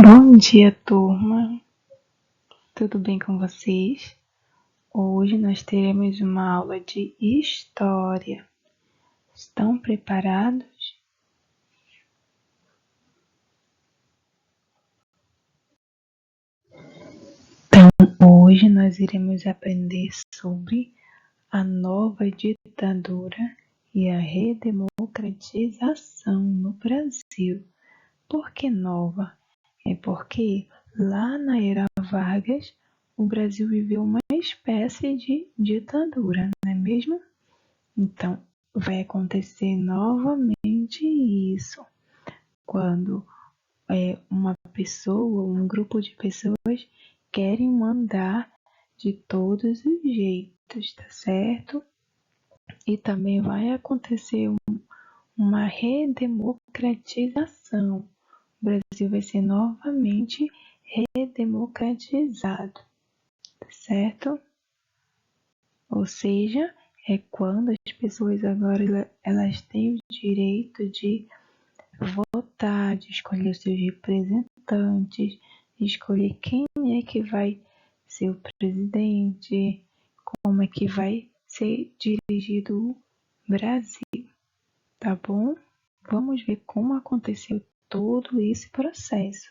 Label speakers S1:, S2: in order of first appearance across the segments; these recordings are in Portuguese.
S1: Bom dia, turma. Tudo bem com vocês? Hoje nós teremos uma aula de história. Estão preparados? Então, hoje nós iremos aprender sobre a nova ditadura e a redemocratização no Brasil. Por que nova? É porque lá na era Vargas, o Brasil viveu uma espécie de ditadura, não é mesmo? Então, vai acontecer novamente isso, quando uma pessoa, um grupo de pessoas querem mandar de todos os jeitos, tá certo? E também vai acontecer uma redemocratização. O Brasil vai ser novamente redemocratizado, tá certo? Ou seja, é quando as pessoas agora elas têm o direito de votar, de escolher seus representantes, de escolher quem é que vai ser o presidente, como é que vai ser dirigido o Brasil, tá bom? Vamos ver como aconteceu todo esse processo.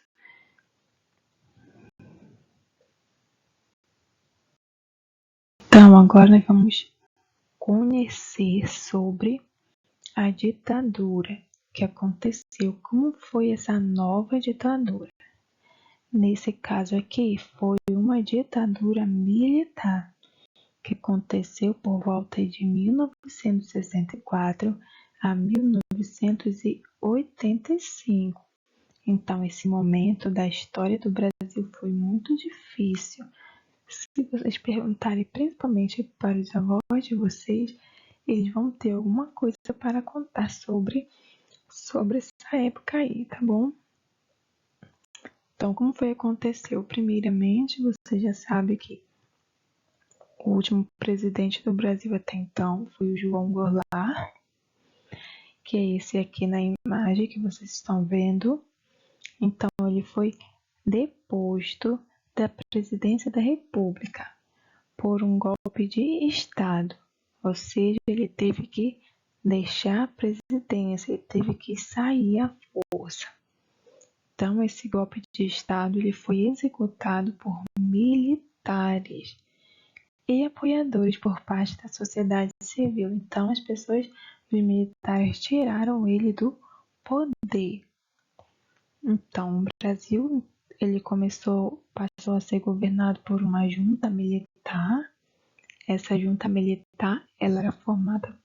S1: Então, agora nós vamos conhecer sobre a ditadura que aconteceu. Como foi essa nova ditadura? Nesse caso aqui, foi uma ditadura militar que aconteceu por volta de 1964 a 1985. Então, esse momento da história do Brasil foi muito difícil. Se vocês perguntarem principalmente para os avós de vocês, eles vão ter alguma coisa para contar sobre essa época aí, tá bom? Então, como foi que aconteceu? Primeiramente, você já sabe que o último presidente do Brasil até então foi o João Goulart, que é esse aqui na imagem que vocês estão vendo. Então, ele foi deposto da presidência da República por um golpe de Estado, ou seja, ele teve que deixar a presidência, ele teve que sair à força. Então, esse golpe de Estado ele foi executado por militares e apoiadores por parte da sociedade civil. Então, as pessoas, os militares, tiraram ele do poder. Então, o Brasil ele passou a ser governado por uma junta militar. Essa junta militar ela era formada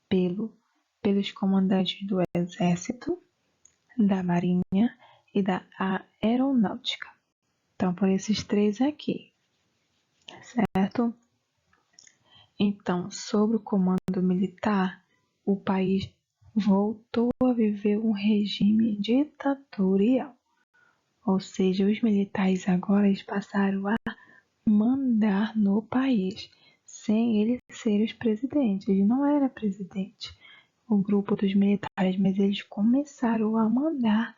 S1: pelos comandantes do Exército, da Marinha e da Aeronáutica. Então, por esses três aqui, certo? Então, sob o comando militar, o país voltou a viver um regime ditatorial. Ou seja, os militares agora eles passaram a mandar no país, sem eles serem os presidentes. Ele não era presidente, o grupo dos militares, mas eles começaram a mandar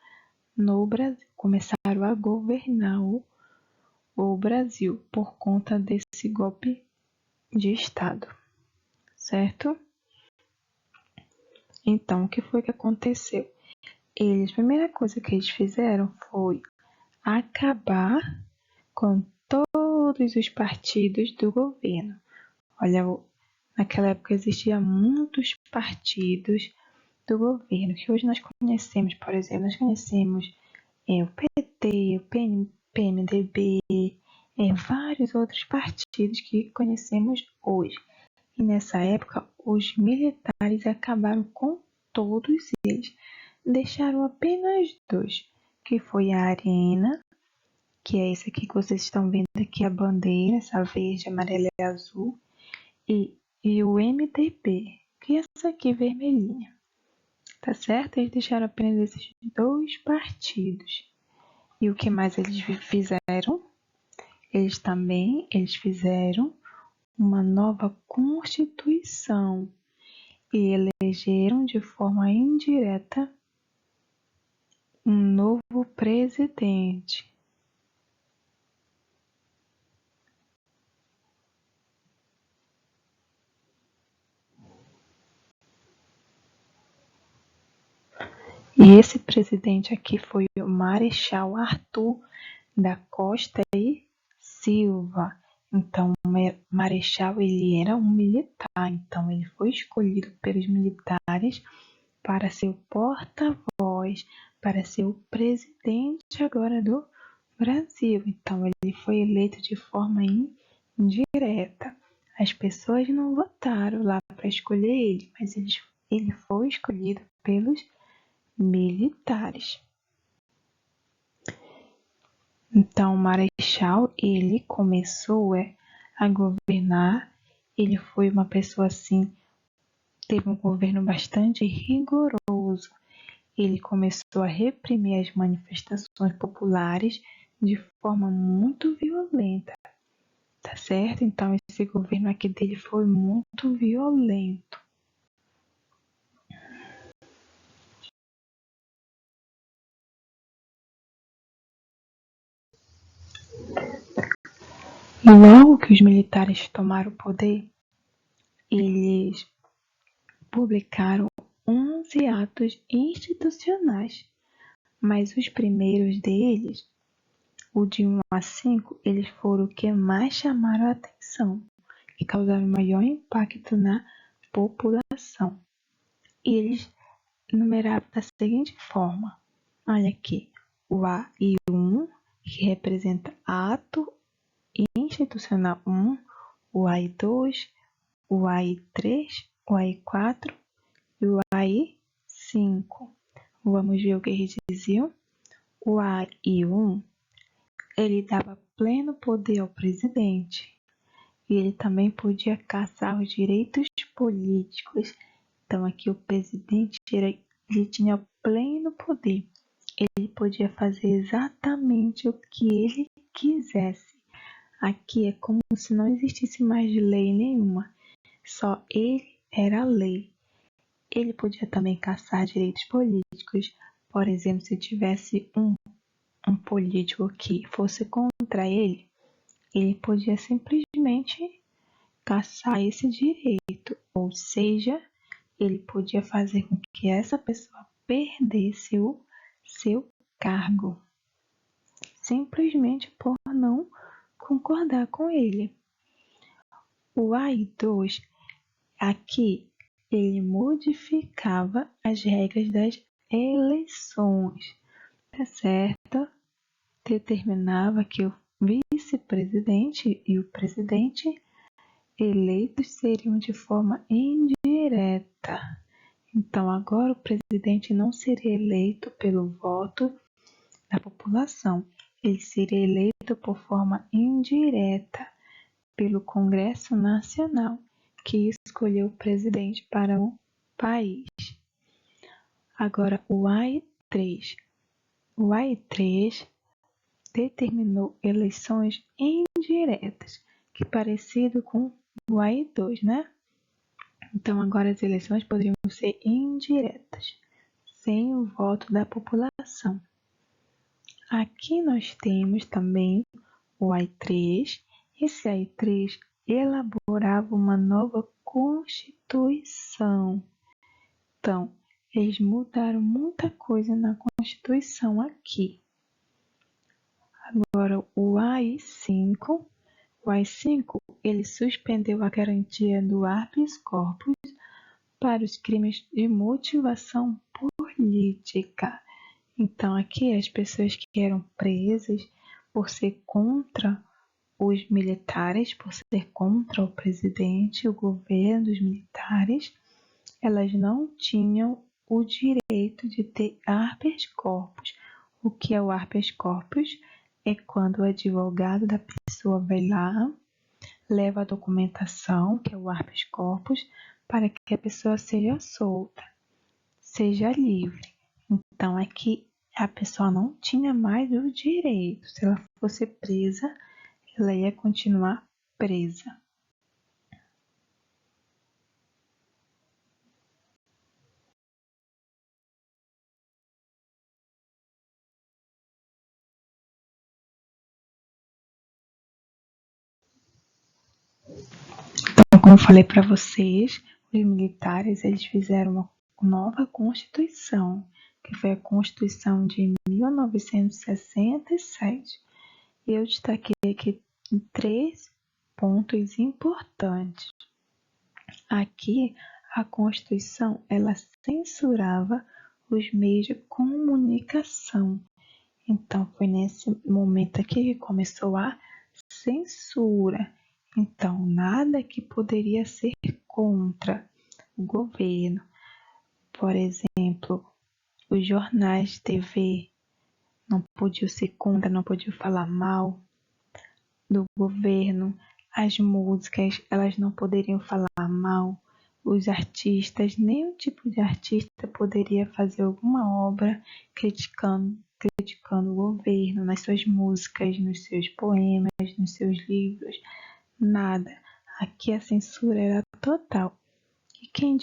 S1: no Brasil, começaram a governar o Brasil por conta desse golpe de Estado, certo? Então, o que foi que aconteceu? A primeira coisa que eles fizeram foi acabar com todos os partidos do governo. Olha, naquela época existiam muitos partidos do governo, que hoje nós conhecemos, por exemplo, nós conhecemos o PT, o PMDB, vários outros partidos que conhecemos hoje. E nessa época, os militares acabaram com todos eles. Deixaram apenas dois, que foi a Arena, que é esse aqui que vocês estão vendo aqui, a bandeira, essa verde, amarela e azul, e o MDB, que é essa aqui vermelhinha. Tá certo? Eles deixaram apenas esses dois partidos. E o que mais eles fizeram? Eles fizeram uma nova Constituição e elegeram de forma indireta um novo presidente. E esse presidente aqui foi o Marechal Arthur da Costa e Silva. Então, o Marechal ele era um militar, então ele foi escolhido pelos militares para ser o porta-voz, para ser o presidente agora do Brasil. Então, ele foi eleito de forma indireta. As pessoas não votaram lá para escolher ele, mas ele foi escolhido pelos militares. Então, o Marechal, ele começou a governar, ele foi uma pessoa assim, teve um governo bastante rigoroso. Ele começou a reprimir as manifestações populares de forma muito violenta, tá certo? Então, esse governo aqui dele foi muito violento. Logo que os militares tomaram o poder, eles publicaram 11 atos institucionais, mas os primeiros deles, o de 1 a 5, eles foram o que mais chamaram a atenção, que causaram maior impacto na população. E eles numeraram da seguinte forma: olha aqui, o AI1, que representa ato institucional 1, o AI2, o AI3, o AI4 e o AI5. Vamos ver o que eles diziam. O AI1, ele dava pleno poder ao presidente e ele também podia caçar os direitos políticos. Então aqui o presidente ele tinha pleno poder. Ele podia fazer exatamente o que ele quisesse. Aqui é como se não existisse mais lei nenhuma. Só ele era a lei. Ele podia também caçar direitos políticos. Por exemplo, se tivesse um político que fosse contra ele podia simplesmente caçar esse direito. Ou seja, ele podia fazer com que essa pessoa perdesse o seu cargo, simplesmente por não concordar com ele. O AI2 aqui ele modificava as regras das eleições, tá certo? Determinava que o vice-presidente e o presidente eleitos seriam de forma indireta. Então, agora o presidente não seria eleito pelo voto da população, ele seria eleito por forma indireta pelo Congresso Nacional, que escolheu o presidente para o país. Agora, o AI3. O AI3 determinou eleições indiretas, que parecido com o AI2, né? Então, agora as eleições poderiam ser indiretas, sem o voto da população. Aqui nós temos também o AI3. Esse AI3 elaborava uma nova Constituição. Então, eles mudaram muita coisa na Constituição aqui. Agora, o AI5. O AI5 ele suspendeu a garantia do habeas corpus para os crimes de motivação política. Então, aqui as pessoas que eram presas por ser contra os militares, por ser contra o presidente, o governo dos militares, elas não tinham o direito de ter habeas corpus. O que é o habeas corpus? É quando o advogado da pessoa vai lá, leva a documentação, que é o habeas corpus, para que a pessoa seja solta, seja livre. Então, aqui a pessoa não tinha mais o direito. Se ela fosse presa, ela ia continuar presa. Então, como eu falei para vocês, os militares eles fizeram uma nova Constituição, que foi a Constituição de 1967. E eu destaquei aqui 3 pontos importantes. Aqui, a Constituição ela censurava os meios de comunicação. Então, foi nesse momento aqui que começou a censura. Então, nada que poderia ser contra o governo. Por exemplo, os jornais de TV não podiam ser contra, não podiam falar mal do governo. As músicas, elas não poderiam falar mal. Os artistas, nenhum tipo de artista poderia fazer alguma obra criticando o governo nas suas músicas, nos seus poemas, nos seus livros, nada. Aqui a censura era total. E quem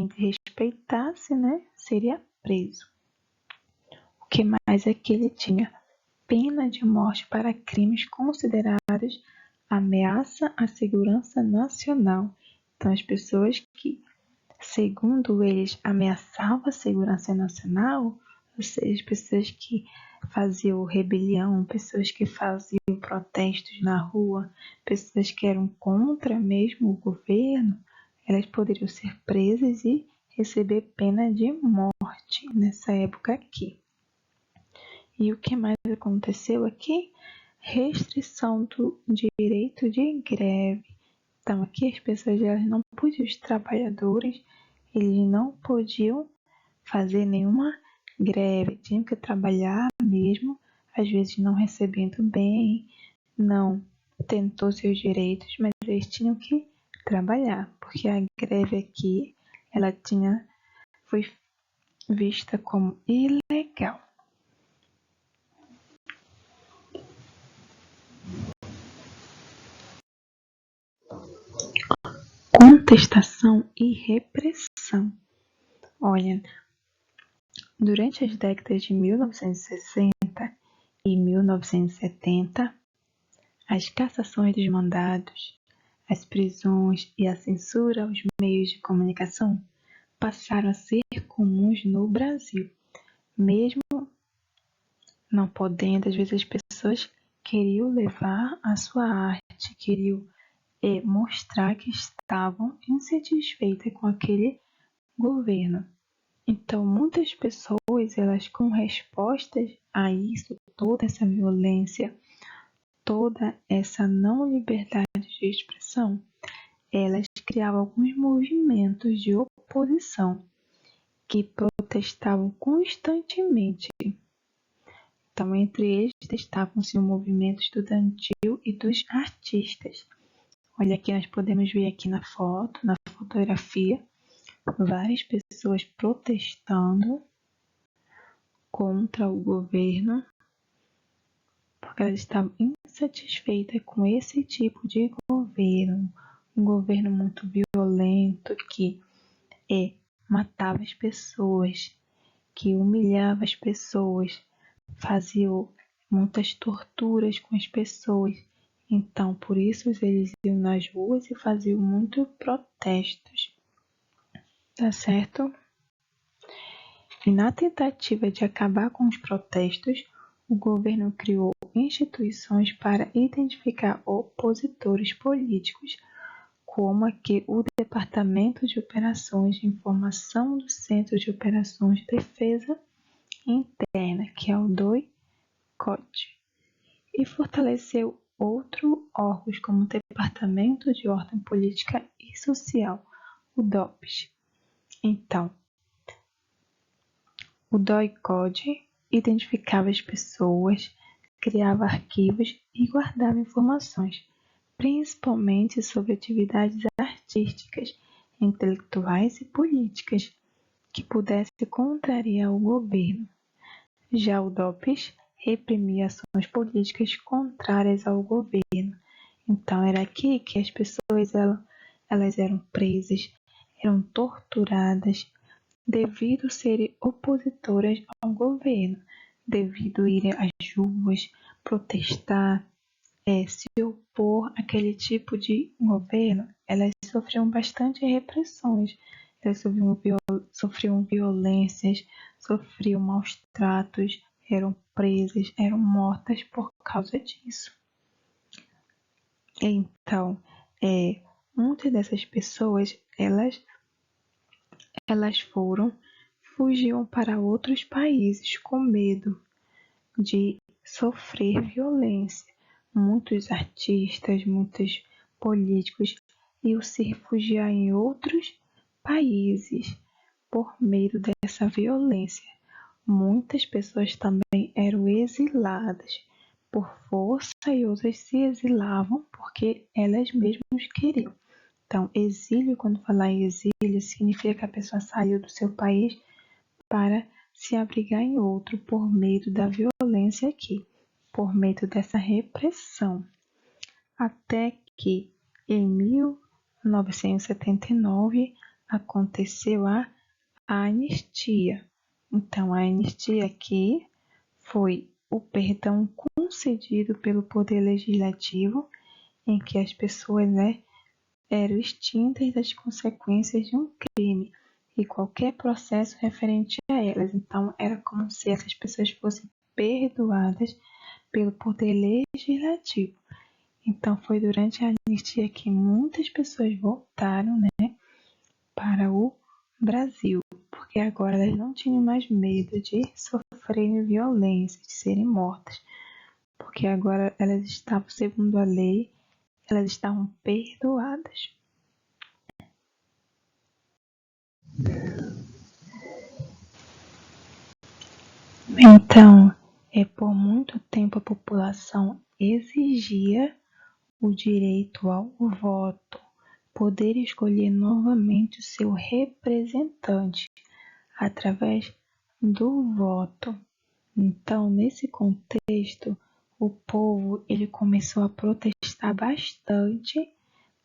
S1: desrespeitasse, né, seria preso. O que mais é que ele tinha? Pena de morte para crimes considerados ameaça à segurança nacional. Então, as pessoas que, segundo eles, ameaçavam a segurança nacional, ou seja, as pessoas que faziam rebelião, pessoas que faziam protestos na rua, pessoas que eram contra mesmo o governo, elas poderiam ser presas e receber pena de morte nessa época aqui. E o que mais aconteceu aqui? Restrição do direito de greve. Então, aqui as pessoas elas não podiam, os trabalhadores, eles não podiam fazer nenhuma greve, tinham que trabalhar mesmo, às vezes não recebendo bem, não tentou seus direitos, mas eles tinham que trabalhar, porque a greve aqui, ela foi vista como ilegal. Contestação e repressão. Olha, durante as décadas de 1960 e 1970, as cassações dos mandados, as prisões e a censura aos meios de comunicação passaram a ser comuns no Brasil. Mesmo não podendo, às vezes as pessoas queriam levar a sua arte, queriam mostrar que estavam insatisfeitas com aquele governo. Então, muitas pessoas, elas com respostas a isso, toda essa violência, toda essa não liberdade de expressão, elas criavam alguns movimentos de oposição que protestavam constantemente. Então, entre eles destacam-se o movimento estudantil e dos artistas. Olha aqui, nós podemos ver aqui na foto, na fotografia, várias pessoas protestando contra o governo, porque elas estavam insatisfeitas com esse tipo de governo, um governo muito violento que matava as pessoas, que humilhava as pessoas, fazia muitas torturas com as pessoas. Então, por isso eles iam nas ruas e faziam muitos protestos. Tá certo? E na tentativa de acabar com os protestos, o governo criou instituições para identificar opositores políticos, como aqui o Departamento de Operações de Informação do Centro de Operações de Defesa Interna, que é o DOI-CODE, e fortaleceu outros órgãos como o Departamento de Ordem Política e Social, o DOPS. Então, o DOI-CODE identificava as pessoas, criava arquivos e guardava informações, principalmente sobre atividades artísticas, intelectuais e políticas, que pudesse contrariar o governo. Já o DOPS reprimia ações políticas contrárias ao governo. Então, era aqui que as pessoas elas eram presas, eram torturadas, devido serem opositoras ao governo, devido irem às ruas, protestar, se opor àquele tipo de governo, elas sofriam bastante repressões, elas sofriam violências, sofriam maus tratos, eram presas, eram mortas por causa disso. Então, muitas dessas pessoas, elas fugiam para outros países com medo de sofrer violência. Muitos artistas, muitos políticos iam se refugiar em outros países por medo dessa violência. Muitas pessoas também eram exiladas por força e outras se exilavam porque elas mesmas queriam. Então, exílio, quando falar em exílio, significa que a pessoa saiu do seu país para se abrigar em outro por medo da violência aqui, por medo dessa repressão. Até que em 1979 aconteceu a anistia. Então, a anistia aqui foi o perdão concedido pelo Poder Legislativo em que as pessoas eram extintas das consequências de um crime e qualquer processo referente a elas. Então, era como se essas pessoas fossem perdoadas pelo Poder Legislativo. Então, foi durante a anistia que muitas pessoas voltaram, para o Brasil, porque agora elas não tinham mais medo de sofrerem violência, de serem mortas, porque agora elas estavam, segundo a lei, elas estavam perdoadas. Então, por muito tempo a população exigia o direito ao voto, poder escolher novamente o seu representante através do voto. Então, nesse contexto, o povo ele começou a protestar bastante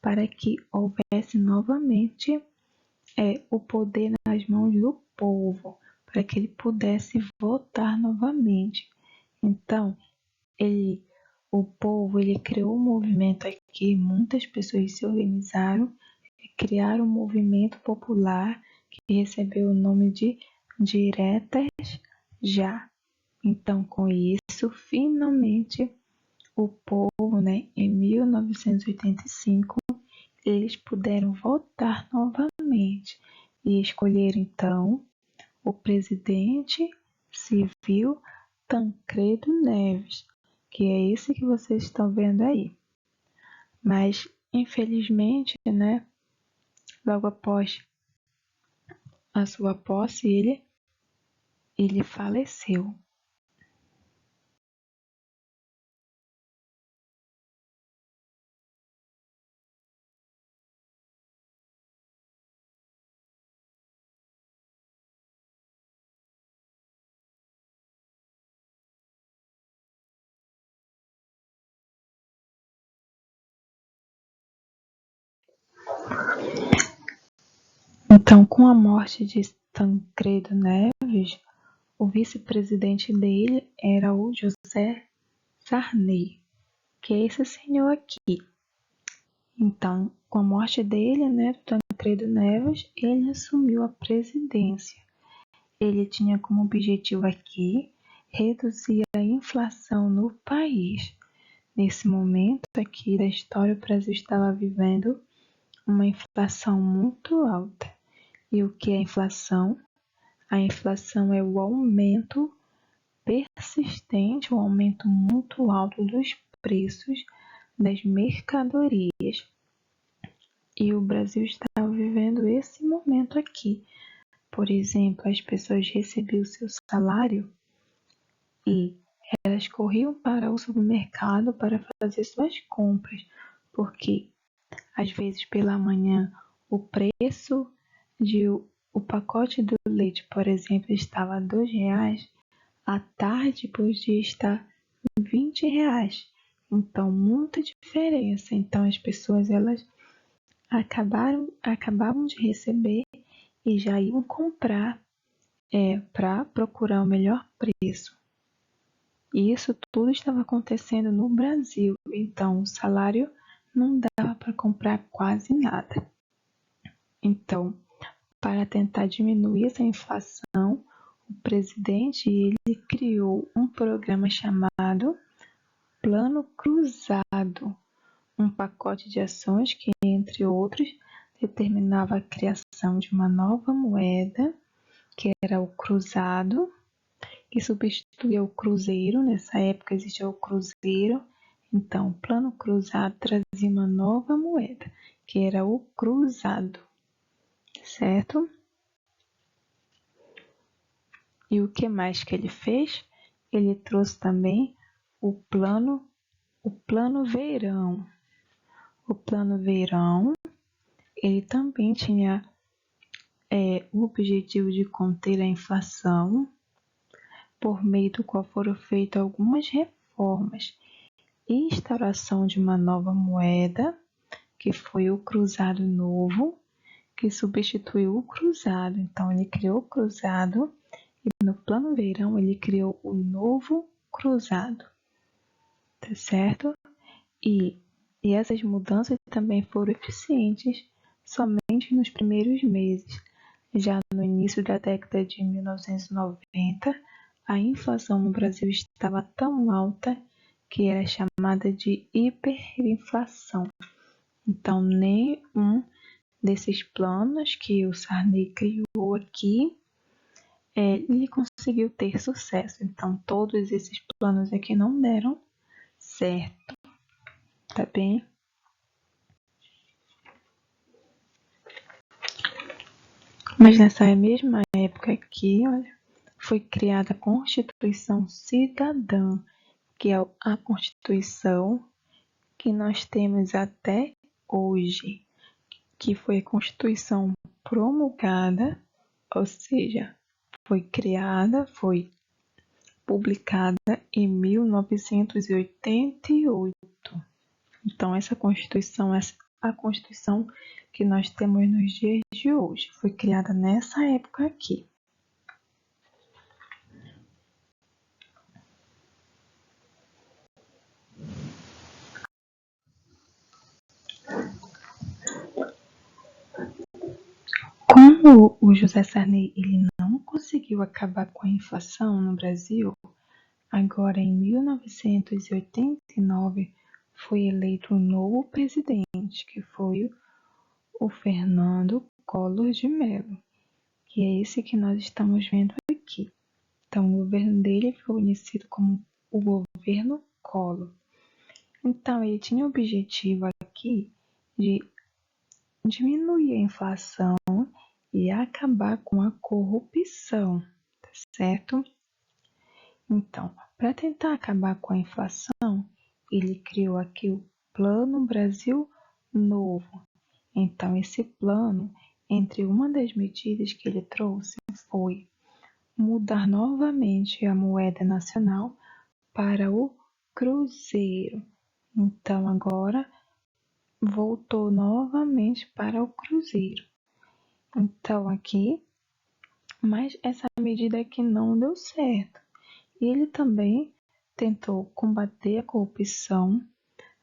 S1: para que houvesse novamente o poder nas mãos do povo, para que ele pudesse votar novamente. Então, o povo ele criou um movimento aqui, muitas pessoas se organizaram e criaram um movimento popular que recebeu o nome de Diretas Já. Então, com isso, finalmente, o povo, em 1985, eles puderam votar novamente e escolher, então, o presidente civil Tancredo Neves, que é esse que vocês estão vendo aí. Mas, infelizmente, logo após a sua posse, ele faleceu. Então, com a morte de Tancredo Neves, o vice-presidente dele era o José Sarney, que é esse senhor aqui. Então, com a morte dele, do Tancredo Neves, ele assumiu a presidência. Ele tinha como objetivo aqui reduzir a inflação no país. Nesse momento aqui da história, o Brasil estava vivendo uma inflação muito alta. E o que é inflação? A inflação é o aumento persistente, um aumento muito alto dos preços das mercadorias. E o Brasil estava vivendo esse momento aqui. Por exemplo, as pessoas recebiam seu salário e elas corriam para o supermercado para fazer suas compras, porque às vezes pela manhã o preço de o pacote do leite, por exemplo, estava a R$2, à tarde podia estar R$20. Então, muita diferença. Então, as pessoas elas acabavam de receber e já iam comprar para procurar o melhor preço. E isso tudo estava acontecendo no Brasil, então o salário não dava para comprar quase nada. Então, para tentar diminuir essa inflação, o presidente ele criou um programa chamado Plano Cruzado, um pacote de ações que, entre outros, determinava a criação de uma nova moeda, que era o cruzado, que substituía o cruzeiro. Nessa época existia o cruzeiro, então o Plano Cruzado trazia uma nova moeda, que era o cruzado, certo? E o que mais que ele fez? Ele trouxe também o plano verão. O plano verão, ele também tinha o objetivo de conter a inflação, por meio do qual foram feitas algumas reformas e instauração de uma nova moeda, que foi o cruzado novo, que substituiu o cruzado. Então, ele criou o cruzado e no plano verão ele criou o novo cruzado, tá certo? E essas mudanças também foram eficientes somente nos primeiros meses. Já no início da década de 1990, a inflação no Brasil estava tão alta que era chamada de hiperinflação. Então, nenhum desses planos que o Sarney criou aqui, ele conseguiu ter sucesso. Então, todos esses planos aqui não deram certo, tá bem? Mas nessa mesma época aqui, olha, foi criada a Constituição Cidadã, que é a Constituição que nós temos até hoje, que foi a Constituição promulgada, ou seja, foi criada, foi publicada em 1988. Então, essa Constituição é a Constituição que nós temos nos dias de hoje. Foi criada nessa época aqui. Como o José Sarney ele não conseguiu acabar com a inflação no Brasil, agora em 1989 foi eleito um novo presidente, que foi o Fernando Collor de Mello, que é esse que nós estamos vendo aqui. Então, o governo dele foi conhecido como o governo Collor. Então, ele tinha o objetivo aqui de diminuir a inflação e acabar com a corrupção, tá certo? Então, para tentar acabar com a inflação, ele criou aqui o Plano Brasil Novo. Então, esse plano, entre uma das medidas que ele trouxe, foi mudar novamente a moeda nacional para o cruzeiro. Então, agora voltou novamente para o cruzeiro. Então, aqui, mas essa medida aqui não deu certo. Ele também tentou combater a corrupção,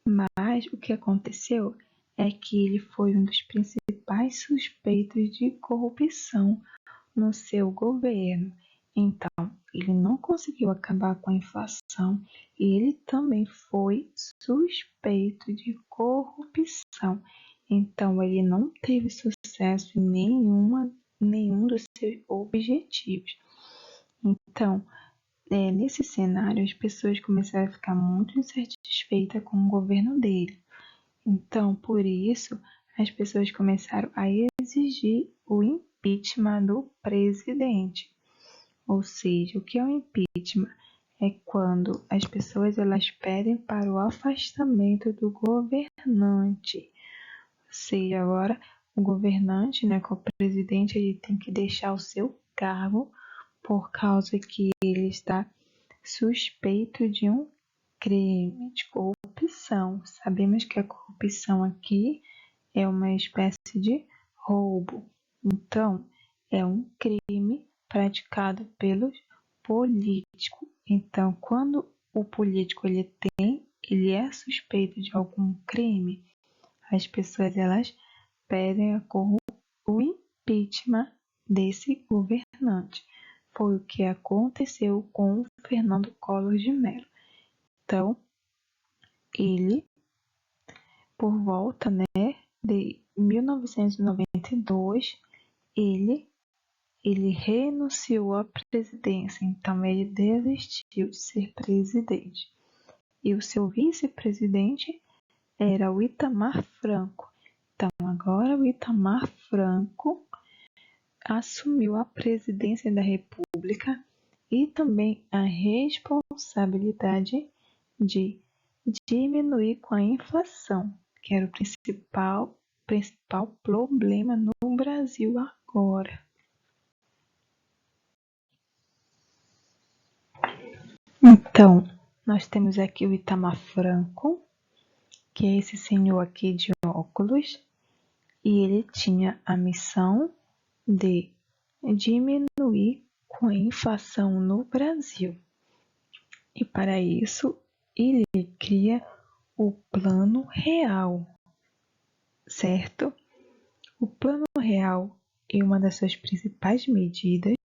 S1: mas o que aconteceu é que ele foi um dos principais suspeitos de corrupção no seu governo. Então, ele não conseguiu acabar com a inflação e ele também foi suspeito de corrupção. Então, ele não teve sucesso em nenhum dos seus objetivos. Então, nesse cenário, as pessoas começaram a ficar muito insatisfeitas com o governo dele. Então, por isso, as pessoas começaram a exigir o impeachment do presidente. Ou seja, o que é o impeachment? É quando as pessoas elas pedem para o afastamento do governante. Ou seja, agora o governante, né, com o presidente, ele tem que deixar o seu cargo por causa que ele está suspeito de um crime de corrupção. Sabemos que a corrupção aqui é uma espécie de roubo. Então, é um crime praticado pelos políticos. Então, quando o político ele é suspeito de algum crime, as pessoas elas pedem o impeachment desse governante. Foi o que aconteceu com o Fernando Collor de Mello. Então, ele, por volta, de 1992, ele renunciou à presidência, então ele desistiu de ser presidente. E o seu vice-presidente era o Itamar Franco. Então, agora o Itamar Franco assumiu a presidência da República e também a responsabilidade de diminuir com a inflação, que era o principal problema no Brasil agora. Então, nós temos aqui o Itamar Franco, que é esse senhor aqui de óculos, e ele tinha a missão de diminuir com a inflação no Brasil. E para isso, ele cria o Plano Real, certo? O Plano Real, e uma das suas principais medidas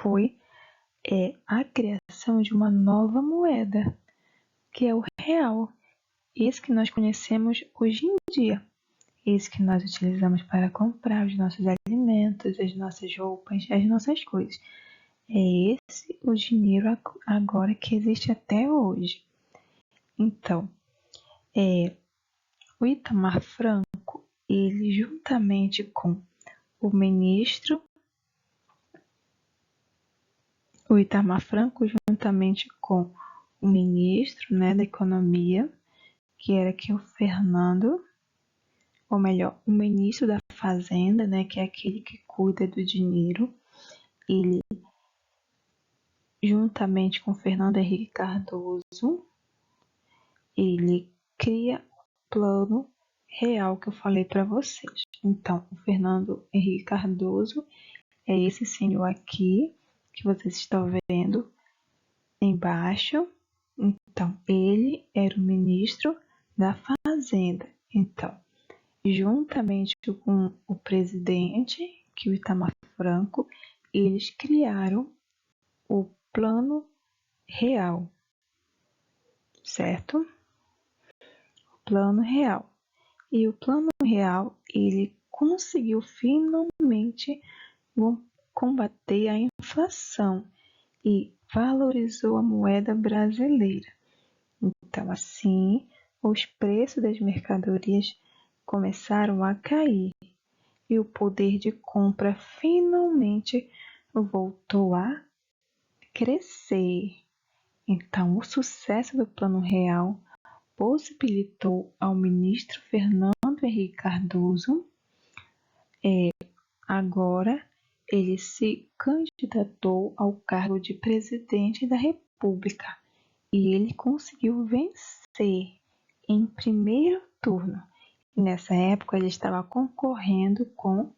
S1: foi a criação de uma nova moeda, que é o real, esse que nós conhecemos hoje em dia, esse que nós utilizamos para comprar os nossos alimentos, as nossas roupas, as nossas coisas. É esse o dinheiro agora que existe até hoje. Então, o Itamar Franco, ele juntamente com o ministro, o Itamar Franco juntamente com o ministro, da Economia, que era aqui o Fernando, ou melhor, o ministro da Fazenda, que é aquele que cuida do dinheiro, ele, juntamente com Fernando Henrique Cardoso, ele cria o Plano Real que eu falei para vocês. Então, o Fernando Henrique Cardoso é esse senhor aqui que vocês estão vendo embaixo. Então, ele era o ministro da Fazenda. Então, juntamente com o presidente, que é o Itamar Franco, eles criaram o Plano Real, certo? O Plano Real. E o Plano Real, ele conseguiu finalmente combater a inflação e valorizou a moeda brasileira. Então, assim, os preços das mercadorias começaram a cair e o poder de compra finalmente voltou a crescer. Então, o sucesso do Plano Real possibilitou ao ministro Fernando Henrique Cardoso, agora ele se candidatou ao cargo de presidente da República e ele conseguiu vencer em primeiro turno. E nessa época ele estava concorrendo com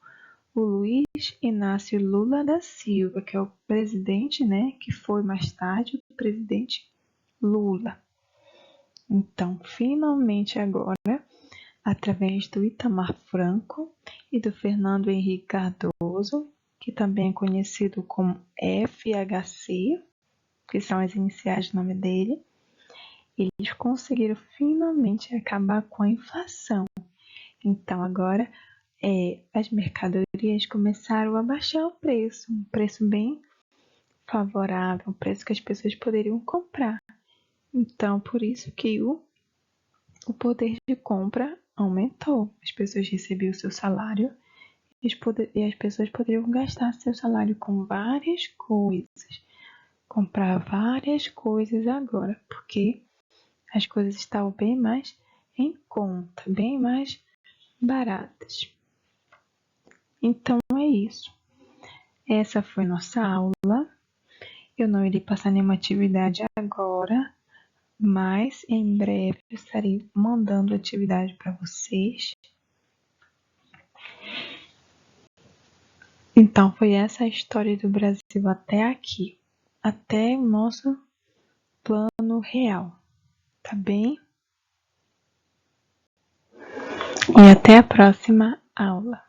S1: o Luiz Inácio Lula da Silva, que é o presidente, que foi mais tarde o presidente Lula. Então, finalmente agora, através do Itamar Franco e do Fernando Henrique Cardoso, que também é conhecido como FHC, que são as iniciais do nome dele, eles conseguiram finalmente acabar com a inflação. Então, agora, as mercadorias começaram a baixar o preço, um preço bem favorável, um preço que as pessoas poderiam comprar. Então, por isso que o poder de compra aumentou. As pessoas recebiam o seu salário e as pessoas poderiam gastar seu salário com várias coisas, comprar várias coisas agora, porque as coisas estavam bem mais em conta, bem mais baratas. Então é isso. Essa foi nossa aula. Eu não irei passar nenhuma atividade agora, mas em breve eu estarei mandando atividade para vocês. Então foi essa a história do Brasil até aqui, até o nosso plano real, tá bem? E até a próxima aula.